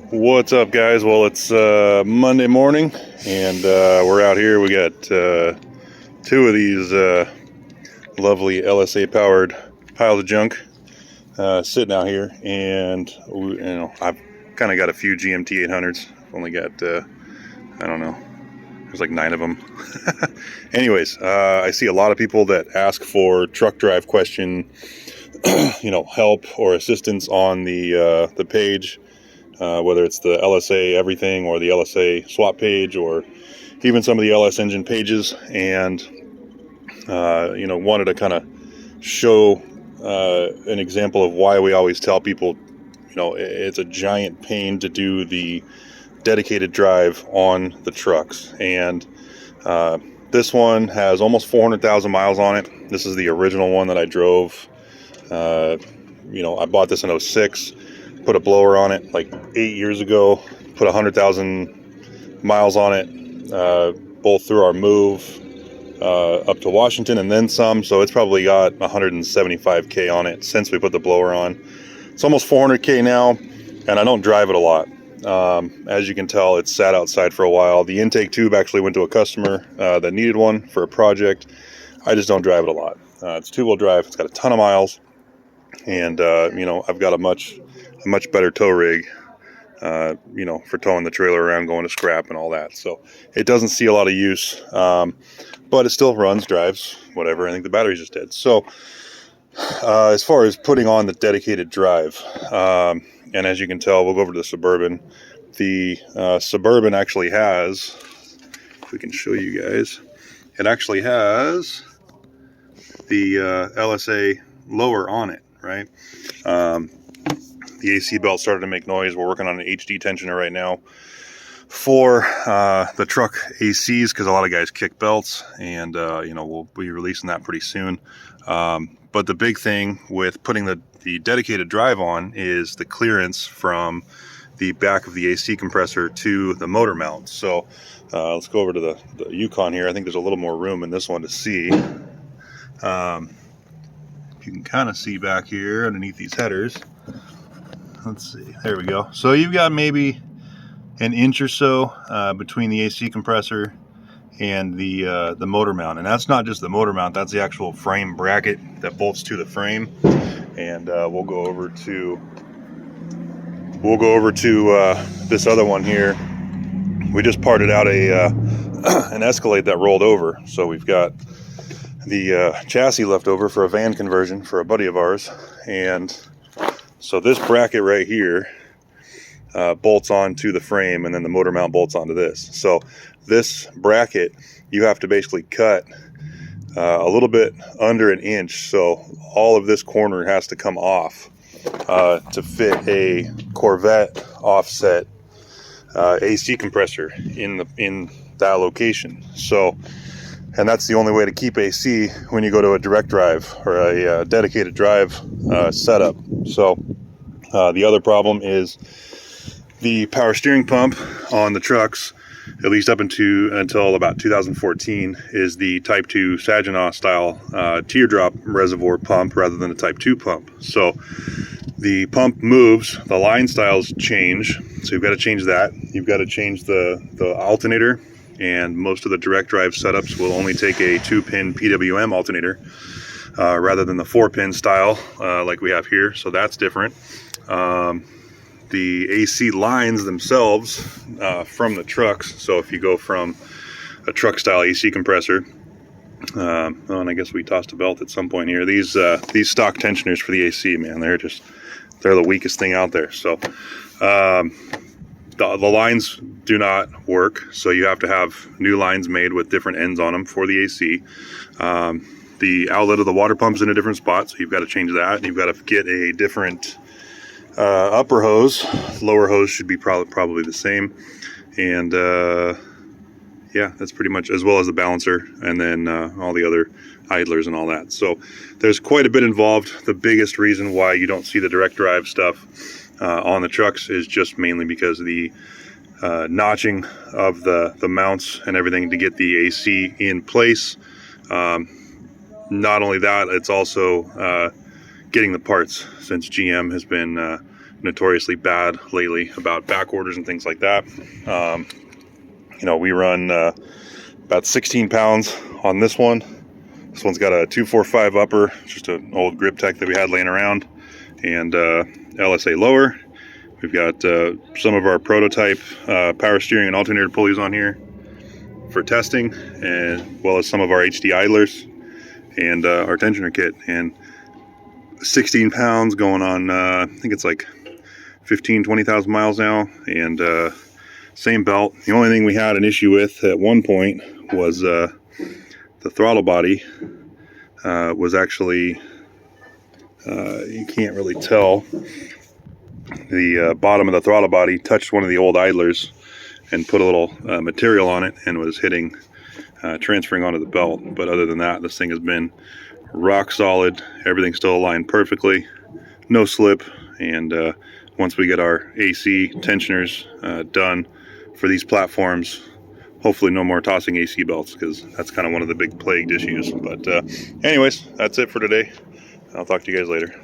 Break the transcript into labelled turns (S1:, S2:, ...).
S1: What's up, guys? Well, it's Monday morning, and we're out here. We got two of these lovely LSA powered piles of junk sitting out here, and I've kind of got a few GMT 800s. Only got I don't know, there's like 9 of them. Anyways, I see a lot of people that ask for truck drive question, help or assistance on the page. Whether it's the LSA everything or the LSA swap page or even some of the LS engine pages, and wanted to kind of show an example of why we always tell people, it's a giant pain to do the dedicated drive on the trucks. And this one has almost 400,000 miles on it. This is the original one that I drove. I bought this in 06. Put a blower on it like 8 years ago, put 100,000 miles on it, both through our move up to Washington and then some. So it's probably got 175K on it since we put the blower on. It's almost 400K now, and I don't drive it a lot. As you can tell, it's sat outside for a while. The intake tube actually went to a customer that needed one for a project. I just don't drive it a lot. It's two-wheel drive. It's got a ton of miles, and I've got a much better tow rig, for towing the trailer around, going to scrap and all that. So it doesn't see a lot of use, but it still runs, drives, whatever. I think the battery's just dead. So as far as putting on the dedicated drive, and as you can tell, we'll go over to the Suburban. The Suburban actually has, if we can show you guys, it actually has the LSA lower on it, right? The AC belt started to make noise. We're working on an HD tensioner right now for the truck ACs, because a lot of guys kick belts, and we'll be releasing that pretty soon. But the big thing with putting the dedicated drive on is the clearance from the back of the AC compressor to the motor mount. So let's go over to the Yukon here. I think there's a little more room in this one to see. You can kind of see back here underneath these headers. Let's see, there we go. So you've got maybe an inch or so between the AC compressor and the motor mount, and that's not just the motor mount, that's the actual frame bracket that bolts to the frame. And we'll go over to this other one here. We just parted out an Escalade that rolled over, so we've got the chassis left over for a van conversion for a buddy of ours. And so this bracket right here bolts onto the frame, and then the motor mount bolts onto this. So this bracket, you have to basically cut a little bit under an inch. So all of this corner has to come off to fit a Corvette offset AC compressor in that location. So, and that's the only way to keep AC when you go to a direct drive or a dedicated drive setup. So the other problem is the power steering pump on the trucks, at least up until about 2014, is the Type 2 Saginaw style teardrop reservoir pump rather than a Type 2 pump. So the pump moves, the line styles change, so you've got to change that. You've got to change the alternator, and most of the direct drive setups will only take a 2-pin PWM alternator rather than the 4-pin style like we have here. So that's different. The AC lines themselves from the trucks. So if you go from a truck style AC compressor, and I guess we tossed a belt at some point here. These stock tensioners for the AC, man, they're the weakest thing out there. So the lines do not work, so you have to have new lines made with different ends on them for the AC. The outlet of the water pump's in a different spot, so you've got to change that. You've got to get a different upper hose. Lower hose should be probably the same. And yeah, that's pretty much, as well as the balancer, and then all the other idlers and all that. So there's quite a bit involved. The biggest reason why you don't see the direct drive stuff on the trucks is just mainly because of the notching of the mounts and everything to get the AC in place. Not only that, it's also getting the parts, since GM has been notoriously bad lately about back orders and things like that. You know, we run about 16 pounds on this one. This one's got a 245 upper, just an old grip tech that we had laying around, and LSA lower. We've got some of our prototype power steering and alternator pulleys on here for testing, as well as some of our HD idlers and our tensioner kit. And 16 pounds going on, I think it's like 20,000 miles now, and same belt. The only thing we had an issue with at one point was the throttle body was actually, you can't really tell, the bottom of the throttle body touched one of the old idlers and put a little material on it and was hitting, transferring onto the belt. But other than that, this thing has been rock solid. Everything's still aligned perfectly, no slip. And once we get our AC tensioners done for these platforms, hopefully no more tossing AC belts, because that's kind of one of the big plagued issues. But anyways, that's it for today. I'll talk to you guys later.